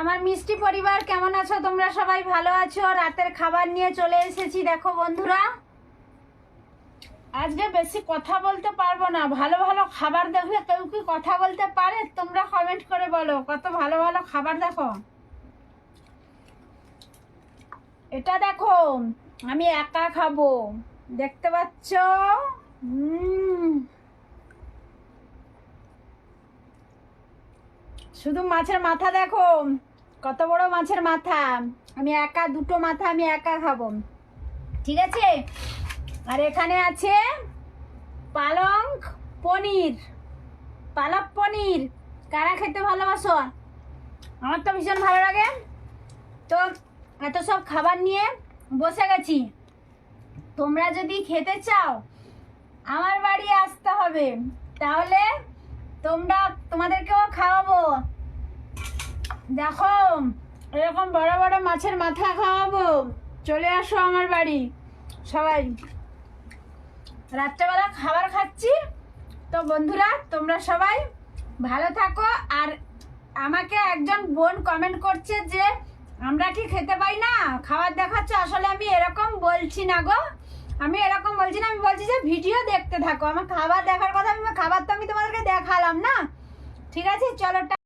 আমার মিষ্টি পরিবার কেমন আছো তোমরা? সবাই ভালো আছো? রাতের খাবার নিয়ে চলে এসেছি। দেখো বন্ধুরা, আজকে বেশি কথা বলতে পারবো না। ভালো ভালো খাবার দেখলে কেউ কি কথা বলতে পারে? তোমরা কমেন্ট করে বলো কত ভালো ভালো খাবার। দেখো এটা, দেখো আমি একা খাবো, দেখতে পাচ্ছ? শুধু মাছের মাথা দেখো, কত বড় মাছের মাথা। আমি একা, দুটো মাথা আমি একা খাবো, ঠিক আছে? আর এখানে আছে পালক পনির। পালক পনির কারা খেতে ভালোবাসো? আমার তো ভীষণ ভালো লাগে। তো এত সব খাবার নিয়ে বসে গেছি। তোমরা যদি খেতে চাও আমার বাড়ি আসতে হবে, তাহলে তোমাদেরকেও খাওয়াবো। দেখো এরকম বড় বড় মাছের মাথা খাওয়াবো, চলে আসো আমার বাড়ি সবাই। রাত্রেবেলা খাবার খাচ্ছি। তো বন্ধুরা, তোমরা সবাই ভালো থাকো। আর আমাকে একজন বোন কমেন্ট করছে যে আমরা কি খেতে পাই না, খাবার দেখাচ্ছ। আসলে আমি এরকম বলছি না গো, আমি এরকম বলছি না। আমি বলছি যে ভিডিও দেখতে থাকো। আমার খাবার দেখার কথা, খাবার তো আমি তোমাদেরকে দেখালাম না, ঠিক আছে? চলো।